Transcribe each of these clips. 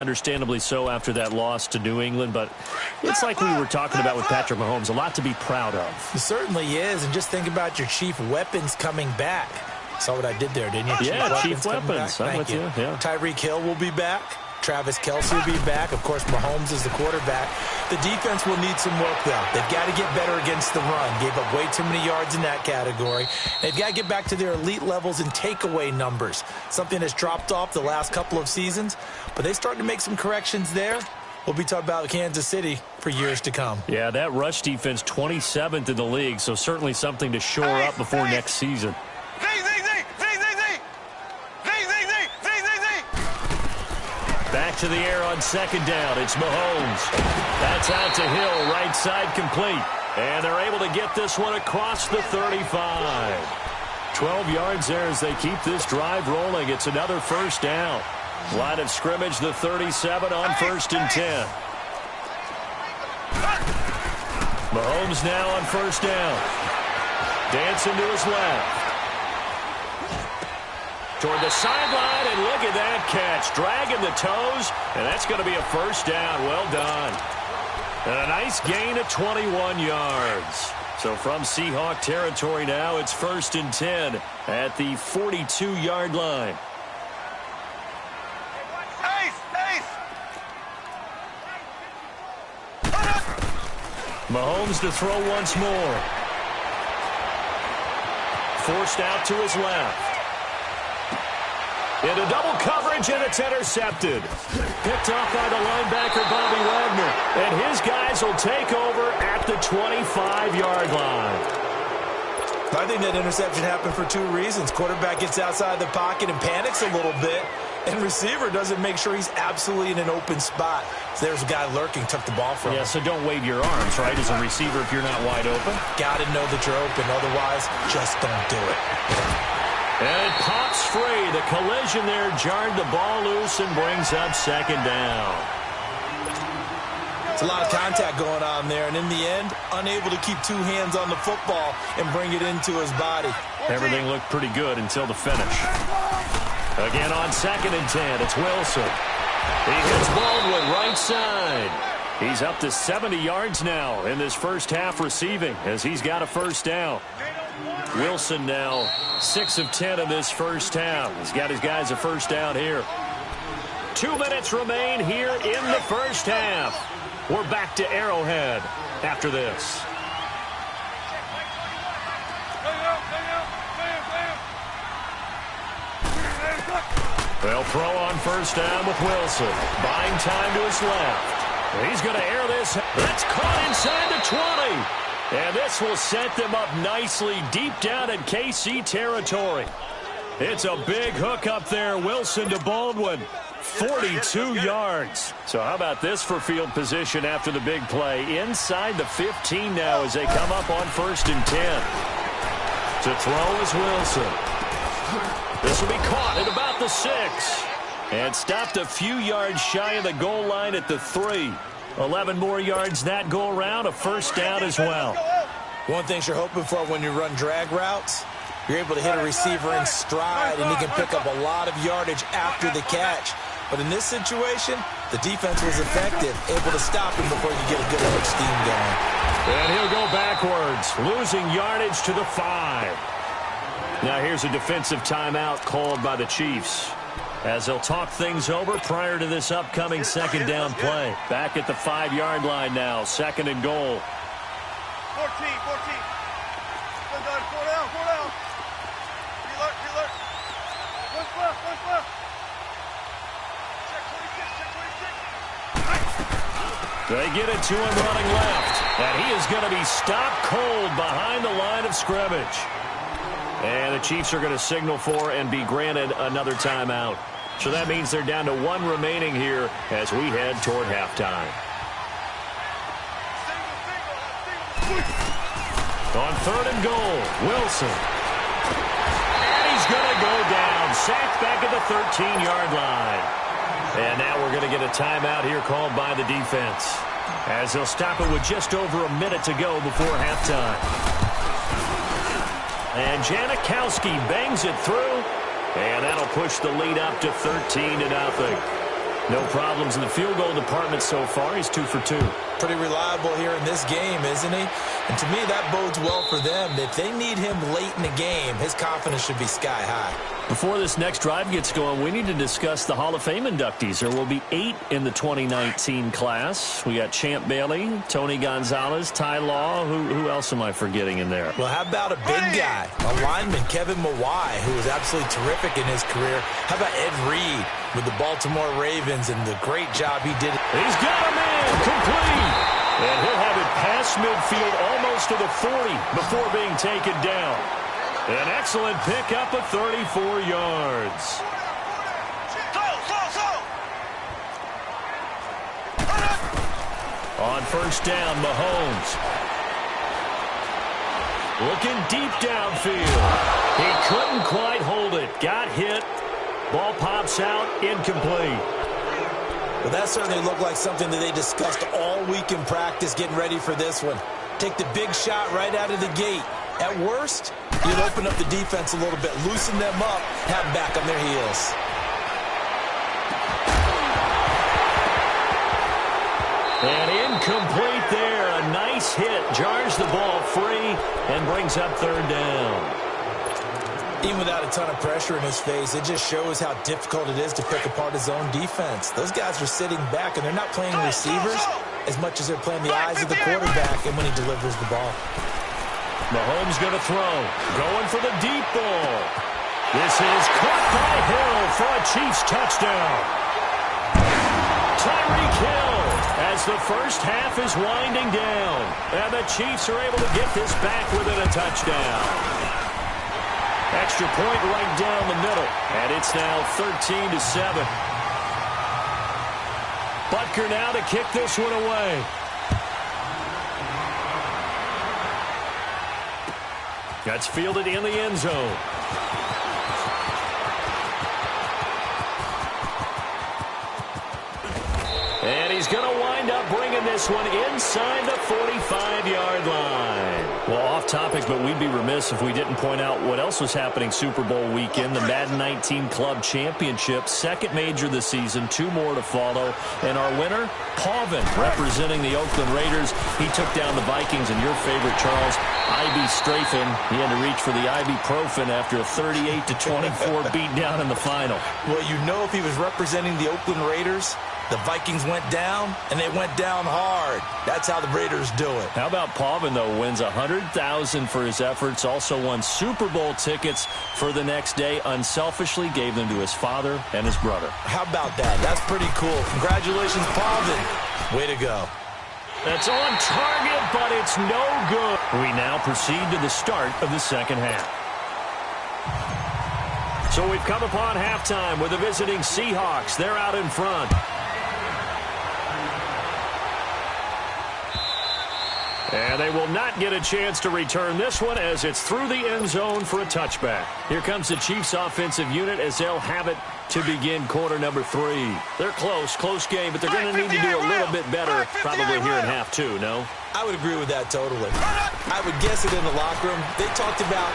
Understandably so after that loss to New England, but it's like we were talking about with Patrick Mahomes, a lot to be proud of. It certainly is, and just think about your chief weapons coming back. Saw what I did there, didn't you? Yeah, chief weapons. I'm with you. Yeah. Tyreek Hill will be back. Travis Kelce will be back. Of course, Mahomes is the quarterback. The defense will need some work, though. They've got to get better against the run. Gave up way too many yards in that category. They've got to get back to their elite levels in takeaway numbers, something that's dropped off the last couple of seasons. But they started to make some corrections there. We'll be talking about Kansas City for years to come. Yeah, that rush defense, 27th in the league, so certainly something to shore up before next season. Back to the air on second down. It's Mahomes. That's out to Hill, right side complete. And they're able to get this one across the 35. 12 yards there as they keep this drive rolling. It's another first down. Line of scrimmage, the 37 on 1st and 10. Mahomes now on first down. Dancing to his left. Toward the sideline, and look at that catch. Dragging the toes, and that's going to be a first down. Well done. And a nice gain of 21 yards. So from Seahawk territory now, it's 1st and 10 at the 42-yard line. Mahomes to throw once more. Forced out to his left. Into double coverage, and it's intercepted. Picked off by the linebacker, Bobby Wagner. And his guys will take over at the 25-yard line. I think that interception happened for two reasons. Quarterback gets outside the pocket and panics a little bit. And receiver doesn't make sure he's absolutely in an open spot. So there's a guy lurking, took the ball from him. Yeah, so don't wave your arms, right, as a receiver if you're not wide open. Got to know that you're open. Otherwise, just don't do it. And it pops free. The collision there jarred the ball loose and brings up second down. It's a lot of contact going on there, and in the end, unable to keep two hands on the football and bring it into his body. Everything looked pretty good until the finish. Again on 2nd and 10, it's Wilson. He hits Baldwin right side. He's up to 70 yards now in this first half receiving as he's got a first down. Wilson now 6 of 10 in this first half. He's got his guys a first down here. 2 minutes remain here in the first half. We're back to Arrowhead after this. They'll throw on first down with Wilson. Buying time to his left. He's going to air this. That's caught inside the 20. And this will set them up nicely deep down in KC territory. It's a big hook up there. Wilson to Baldwin. 42 yards. So how about this for field position after the big play? Inside the 15 now as they come up on 1st and 10. To throw is Wilson. This will be caught at about the 6. And stopped a few yards shy of the goal line at the 3. 11 more yards that go around, a first down as well. One thing you're hoping for when you run drag routes, you're able to hit a receiver in stride, and he can pick up a lot of yardage after the catch. But in this situation, the defense was effective, able to stop him before you get a good enough steam going. And he'll go backwards, losing yardage to the 5. Now here's a defensive timeout called by the Chiefs as they'll talk things over prior to this upcoming second down play. Back at the 5-yard line now, 2nd and goal. 14. Go down. Alert. One's left. Check 26. They get it to him running left. And he is going to be stopped cold behind the line of scrimmage. And the Chiefs are going to signal for and be granted another timeout. So that means they're down to 1 remaining here as we head toward halftime. On 3rd and goal, Wilson. And he's going to go down. Sacked back at the 13-yard line. And now we're going to get a timeout here called by the defense as they'll stop it with just over a minute to go before halftime. And Janikowski bangs it through, and that'll push the lead up to 13-0. No problems in the field goal department so far. He's 2 for 2. Pretty reliable here in this game, isn't he? And to me, that bodes well for them. If they need him late in the game, his confidence should be sky high. Before this next drive gets going, we need to discuss the Hall of Fame inductees. There will be 8 in the 2019 class. We got Champ Bailey, Tony Gonzalez, Ty Law. Who else am I forgetting in there? Well, how about a big guy, a lineman, Kevin Mawai, who was absolutely terrific in his career. How about Ed Reed with the Baltimore Ravens and the great job he did? He's got him in, complete. And he'll have it past midfield almost to the 40 before being taken down. An excellent pickup of 34 yards. On first down, Mahomes. Looking deep downfield. He couldn't quite hold it. Got hit. Ball pops out, incomplete. Well, that certainly looked like something that they discussed all week in practice getting ready for this one. Take the big shot right out of the gate. At worst, you'd open up the defense a little bit, loosen them up, have them back on their heels. And incomplete there. A nice hit. Jars the ball free and brings up third down. Even without a ton of pressure in his face, it just shows how difficult it is to pick apart his own defense. Those guys are sitting back, and they're not playing receivers as much as they're playing the eyes of the quarterback and when he delivers the ball. Mahomes going to throw. Going for the deep ball. This is caught by Hill for a Chiefs touchdown. Tyreek Hill as the first half is winding down. And the Chiefs are able to get this back within a touchdown. Extra point right down the middle. And it's now 13-7. Butker now to kick this one away. That's fielded in the end zone. And he's going to wind up bringing this one inside the 45-yard line. Well, off topic, but we'd be remiss if we didn't point out what else was happening Super Bowl weekend. The Madden 19 Club Championship, second major this season, 2 more to follow. And our winner, Pavin, representing the Oakland Raiders. He took down the Vikings, and your favorite, Charles, Ibuprofen. He had to reach for the ibuprofen after a 38-24 beatdown in the final. Well, you know, if he was representing the Oakland Raiders, the Vikings went down, and they went down hard. That's how the Raiders do it. How about Pavin, though, wins $100,000 for his efforts, also won Super Bowl tickets for the next day, unselfishly gave them to his father and his brother. How about that? That's pretty cool. Congratulations, Pavin. Way to go. That's on target, but it's no good. We now proceed to the start of the second half. So we've come upon halftime with the visiting Seahawks. They're out in front. And they will not get a chance to return this one as it's through the end zone for a touchback. Here comes the Chiefs offensive unit as they'll have it to begin quarter number 3. They're close game, but they're going to need to do a little bit better probably here in half 2, no? I would agree with that totally. I would guess it in the locker room. They talked about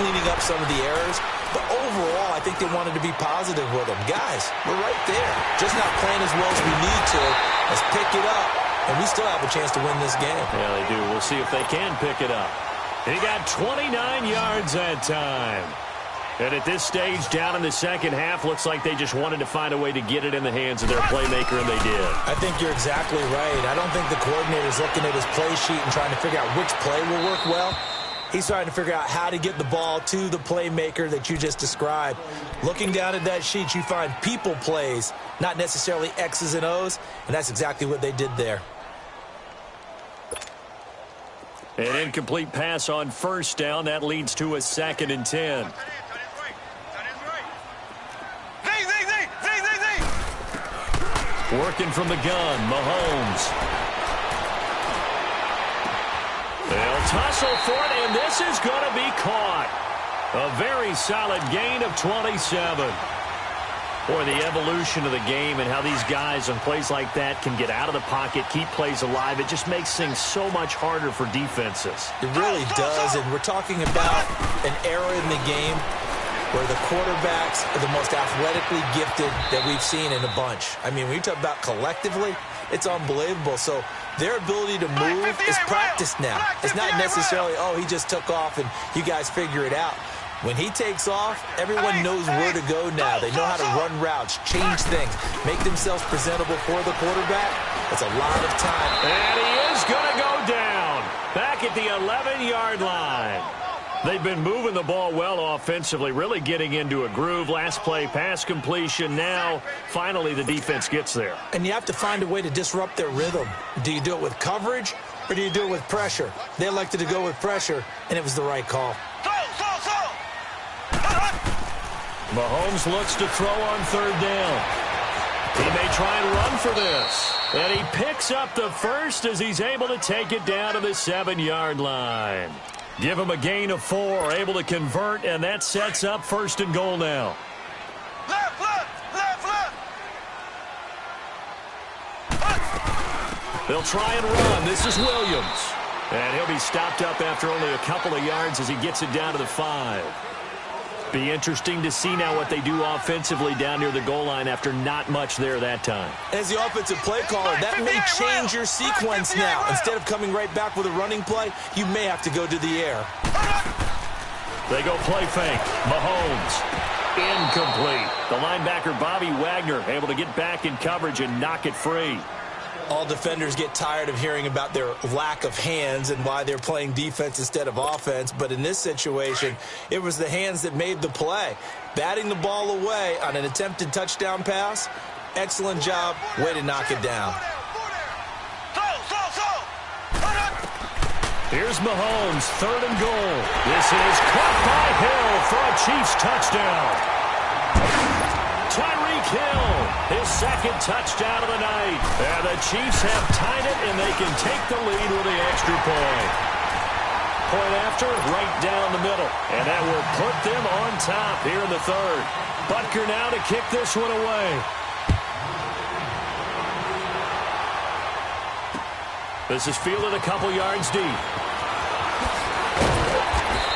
cleaning up some of the errors, but overall I think they wanted to be positive with them. Guys, we're right there. Just not playing as well as we need to. Let's pick it up. And we still have a chance to win this game. Yeah, they do. We'll see if they can pick it up. He got 29 yards that time. And at this stage, down in the second half, looks like they just wanted to find a way to get it in the hands of their playmaker, and they did. I think you're exactly right. I don't think the coordinator's looking at his play sheet and trying to figure out which play will work well. He's trying to figure out how to get the ball to the playmaker that you just described. Looking down at that sheet, you find people plays, not necessarily X's and O's, and that's exactly what they did there. An incomplete pass on first down. That leads to a 2nd and 10. Working from the gun, Mahomes. They'll tussle for it, and this is going to be caught. A very solid gain of 27. Boy, the evolution of the game and how these guys on plays like that can get out of the pocket, keep plays alive, it just makes things so much harder for defenses. It really does, and we're talking about an era in the game where the quarterbacks are the most athletically gifted that we've seen in a bunch. I mean, when you talk about collectively, it's unbelievable. So their ability to move is practiced now. It's not necessarily, oh, he just took off and you guys figure it out. When he takes off, everyone knows where to go now. They know how to run routes, change things, make themselves presentable for the quarterback. That's a lot of time. And he is going to go down back at the 11-yard line. They've been moving the ball well offensively, really getting into a groove. Last play, pass completion. Now, finally, the defense gets there. And you have to find a way to disrupt their rhythm. Do you do it with coverage or do you do it with pressure? They elected to go with pressure, and it was the right call. Mahomes looks to throw on third down. He may try and run for this. And he picks up the first as he's able to take it down to the 7-yard line. Give him a gain of 4, able to convert, and that sets up 1st and goal now. Left. They'll try and run. This is Williams. And he'll be stopped up after only a couple of yards as he gets it down to the 5. Be interesting to see now what they do offensively down near the goal line after not much there that time. As the offensive play caller, that may change your sequence now. Instead of coming right back with a running play, you may have to go to the air. They go play fake. Mahomes. Incomplete. The linebacker, Bobby Wagner, able to get back in coverage and knock it free. All defenders get tired of hearing about their lack of hands and why they're playing defense instead of offense. But in this situation, it was the hands that made the play. Batting the ball away on an attempted touchdown pass, excellent job. Way to knock it down. Here's Mahomes, 3rd and goal. This is caught by Hill for a Chiefs touchdown. Tyreek Hill, his 2nd touchdown of the night. And the Chiefs have tied it, and they can take the lead with the extra point. Point after, right down the middle. And that will put them on top here in the 3rd. Butker now to kick this one away. This is fielded a couple yards deep.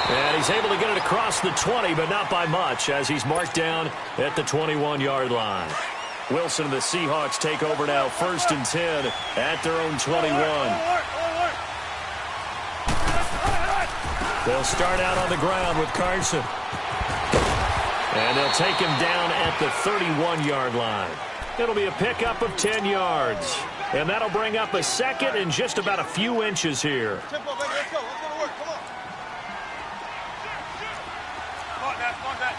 And he's able to get it across the 20, but not by much, as he's marked down at the 21-yard line. Wilson and the Seahawks take over now, 1st and 10 at their own 21. They'll start out on the ground with Carson. And they'll take him down at the 31-yard line. It'll be a pickup of 10 yards. And that'll bring up a 2nd and just about a few inches here. Tempo, baby, let's go. Let's go to work. Come on. Come on, Dad.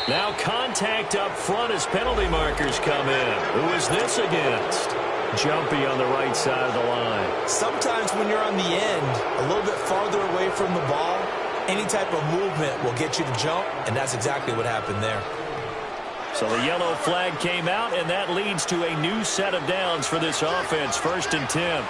Now contact up front as penalty markers come in. Who is this against? Jumpy on the right side of the line. Sometimes when you're on the end, a little bit farther away from the ball, any type of movement will get you to jump, and that's exactly what happened there. So the yellow flag came out, and that leads to a new set of downs for this offense. 1st and 10.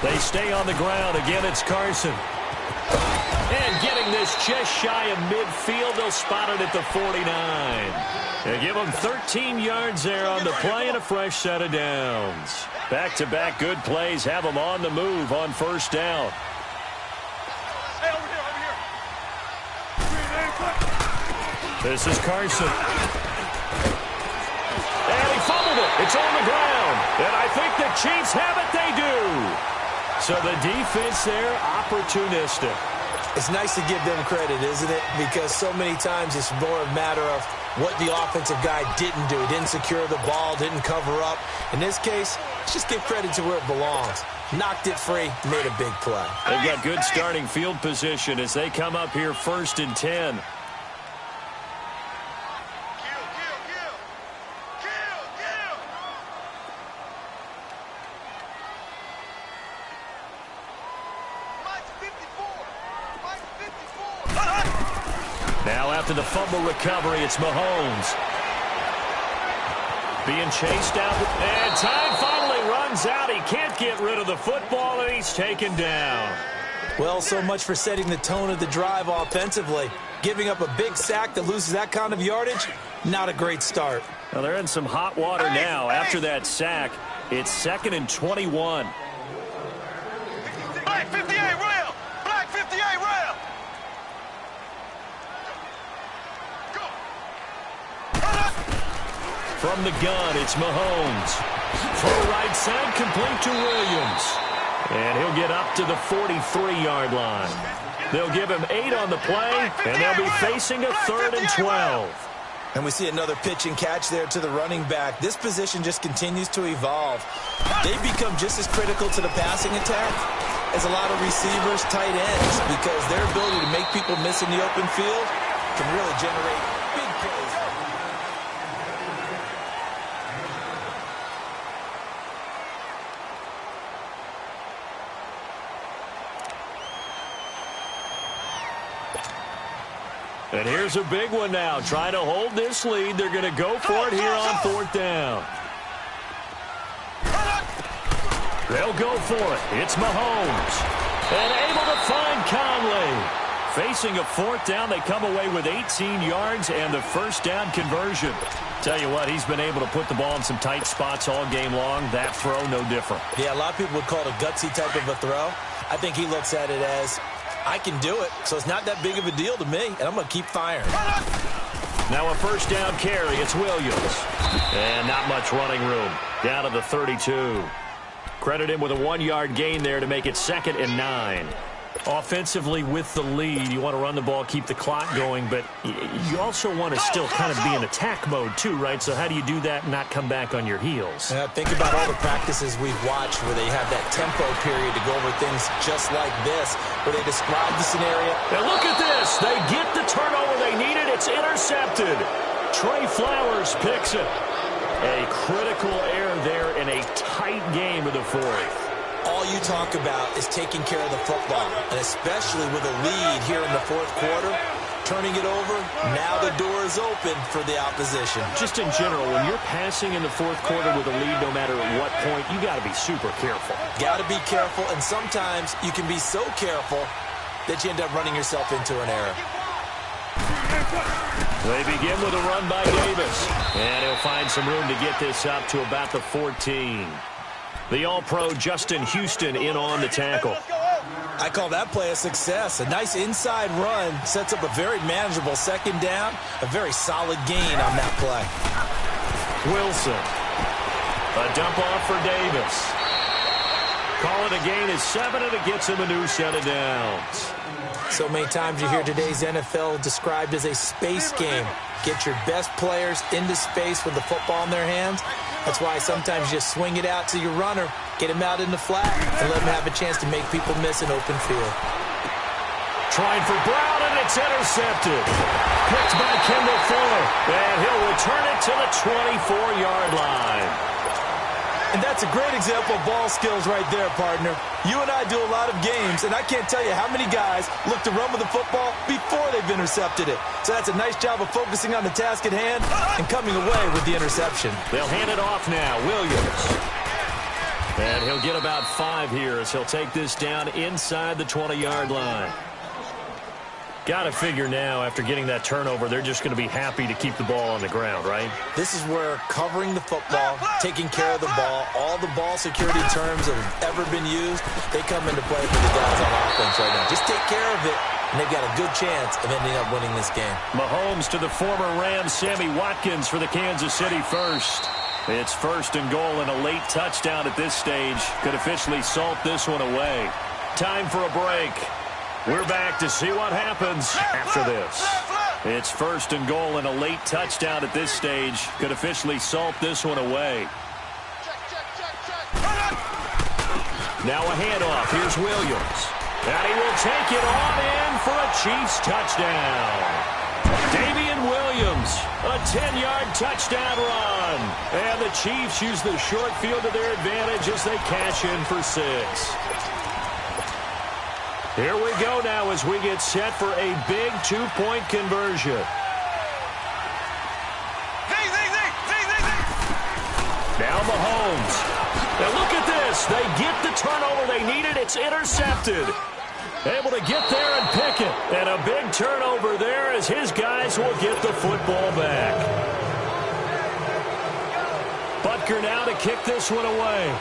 They stay on the ground. Again, it's Carson. And getting this just shy of midfield, they'll spot it at the 49. They give them 13 yards there on the play and a fresh set of downs. Back-to-back good plays have them on the move on 1st down. Hey, over here. This is Carson. And he fumbled it. It's on the ground. And I think the Chiefs have it. They do. So the defense there, opportunistic. It's nice to give them credit, isn't it? Because so many times it's more a matter of what the offensive guy didn't do. Didn't secure the ball, didn't cover up. In this case, let's just give credit to where it belongs. Knocked it free, made a big play. They've got good starting field position as they come up here 1st and 10. Now after the fumble recovery, it's Mahomes. Being chased out. And time finally runs out. He can't get rid of the football, and he's taken down. Well, so much for setting the tone of the drive offensively. Giving up a big sack that loses that kind of yardage, not a great start. Well, they're in some hot water now after that sack. It's 2nd and 21. Black 58 rail! Black 58 rail! Go! From the gun, it's Mahomes. Throw right side, complete to Williams. And he'll get up to the 43-yard line. They'll give him 8 on the play, and they'll be facing a 3rd and 12. And we see another pitch and catch there to the running back. This position just continues to evolve. They become just as critical to the passing attack as a lot of receivers, tight ends, because their ability to make people miss in the open field can really generate big plays. And here's a big one now. Trying to hold this lead. They're going to go for it here on 4th down. They'll go for it. It's Mahomes. And able to find Conley. Facing a 4th down, they come away with 18 yards and the first down conversion. Tell you what, he's been able to put the ball in some tight spots all game long. That throw, no different. Yeah, a lot of people would call it a gutsy type of a throw. I think he looks at it as, I can do it, so it's not that big of a deal to me, and I'm going to keep firing. Now a first down carry. It's Williams. And not much running room. Down to the 32. Credit him with a 1-yard gain there to make it 2nd and 9. Offensively with the lead, you want to run the ball, keep the clock going, but you also want to still kind of be in attack mode too, right? So how do you do that and not come back on your heels? Think about all the practices we've watched where they have that tempo period to go over things just like this, where they describe the scenario. And look at this. They get the turnover they needed. It's intercepted. Trey Flowers picks it. A critical error there in a tight game of the 4th. All you talk about is taking care of the football, and especially with a lead here in the 4th quarter, turning it over, now the door is open for the opposition. Just in general, when you're passing in the 4th quarter with a lead, no matter at what point, you got to be super careful. Got to be careful, and sometimes you can be so careful that you end up running yourself into an error. They begin with a run by Davis, and he'll find some room to get this up to about the 14. The All-Pro Justin Houston in on the tackle. I call that play a success. A nice inside run sets up a very manageable 2nd down. A very solid gain on that play. Wilson. A dump off for Davis. Call it a gain is 7, and it gets him a new set of downs. So many times you hear today's NFL described as a space game. Get your best players into space with the football in their hands. That's why sometimes you just swing it out to your runner, get him out in the flat, and let him have a chance to make people miss an open field. Trying for Brown, and it's intercepted. Picked by Kendall Fuller, and he'll return it to the 24-yard line. And that's a great example of ball skills right there, partner. You and I do a lot of games, and I can't tell you how many guys look to run with the football before they've intercepted it. So that's a nice job of focusing on the task at hand and coming away with the interception. They'll hand it off now. Williams. And he'll get about 5 here as he'll take this down inside the 20-yard line. Got to figure now, after getting that turnover, they're just going to be happy to keep the ball on the ground, right? This is where covering the football, taking care of the ball, all the ball security terms that have ever been used, they come into play for the guys on offense right now. Just take care of it, and they've got a good chance of ending up winning this game. Mahomes to the former Rams, Sammy Watkins for the Kansas City first. It's 1st and goal, and a late touchdown at this stage could officially salt this one away. Time for a break. We're back to see what happens after this. It's 1st and goal, and a late touchdown at this stage could officially salt this one away. Now a handoff. Here's Williams. And he will take it on in for a Chiefs touchdown. Damian Williams, a 10-yard touchdown run. And the Chiefs use the short field to their advantage as they cash in for 6. Here we go now as we get set for a big 2-point conversion. Now Mahomes. Now look at this. They get the turnover they needed. It's intercepted. Able to get there and pick it. And a big turnover there as his guys will get the football back. But Baker now to kick this one away.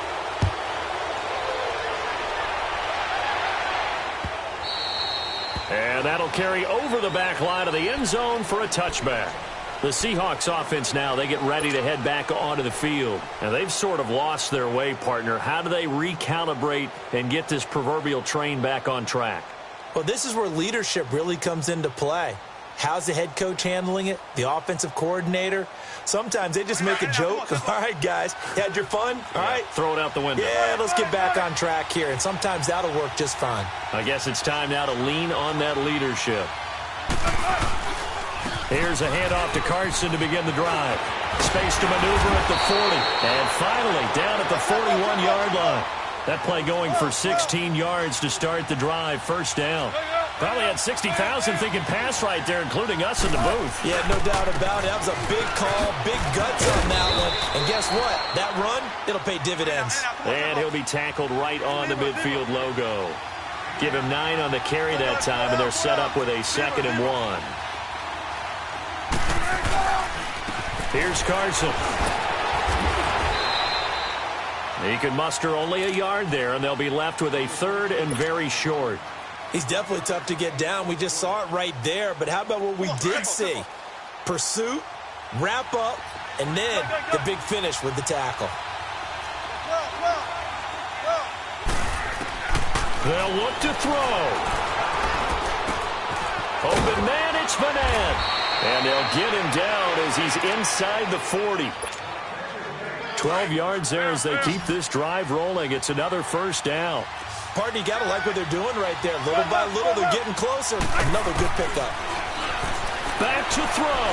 And that'll carry over the back line of the end zone for a touchback. The Seahawks offense now, they get ready to head back onto the field. And they've sort of lost their way, partner. How do they recalibrate and get this proverbial train back on track? Well, this is where leadership really comes into play. How's the head coach handling it? The offensive coordinator? Sometimes they just make a joke. All right, guys, you had your fun? All right. Throw it out the window. Yeah, let's get back on track here. And sometimes that'll work just fine. I guess it's time now to lean on that leadership. Here's a handoff to Carson to begin the drive. Space to maneuver at the 40. And finally, down at the 41-yard line. That play going for 16 yards to start the drive. First down. Probably had 60,000 thinking pass right there, including us in the booth. Yeah, no doubt about it. That was a big call, big guts on that one. And guess what? That run, it'll pay dividends. And he'll be tackled right on the midfield logo. Give him 9 on the carry that time, and they're set up with a 2nd and 1. Here's Carson. He can muster only a yard there, and they'll be left with a 3rd and very short. He's definitely tough to get down. We just saw it right there. But how about what we did see? Pursuit, wrap up, and then the big finish with the tackle. They'll look to throw. Open man, it's Manan. And they'll get him down as he's inside the 40. 12 yards there as they keep this drive rolling. It's another first down. Partner, you got to like what they're doing right there. Little by little, they're getting closer. Another good pickup. Back to throw.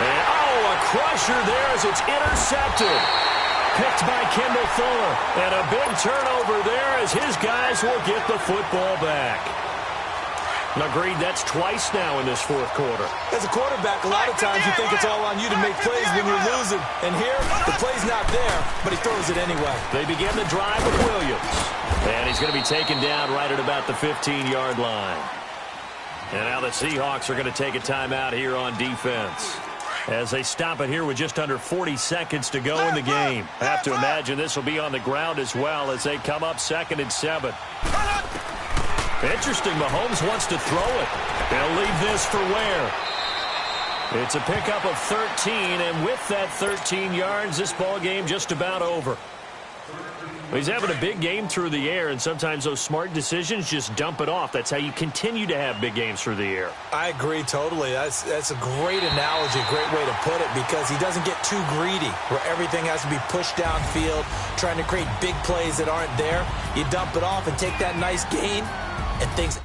And, a crusher there as it's intercepted. Picked by Kendall Fuller. And a big turnover there as his guys will get the football back. Agreed, that's twice now in this 4th quarter. As a quarterback, a lot of times you think it's all on you to make plays when you're losing. And here, the play's not there, but he throws it anyway. They begin the drive with Williams. And he's going to be taken down right at about the 15-yard line. And now the Seahawks are going to take a timeout here on defense, as they stop it here with just under 40 seconds to go in the game. I have to imagine this will be on the ground as well as they come up 2nd and 7. Interesting, Mahomes wants to throw it. They'll leave this for Ware. It's a pickup of 13, and with that 13 yards, this ball game just about over. He's having a big game through the air, and sometimes those smart decisions just dump it off. That's how you continue to have big games through the air. I agree totally. That's a great analogy, a great way to put it, because he doesn't get too greedy where everything has to be pushed downfield, trying to create big plays that aren't there. You dump it off and take that nice gain, and things...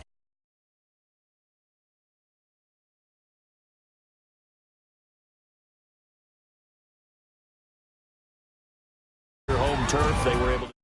Home turf, they were able to...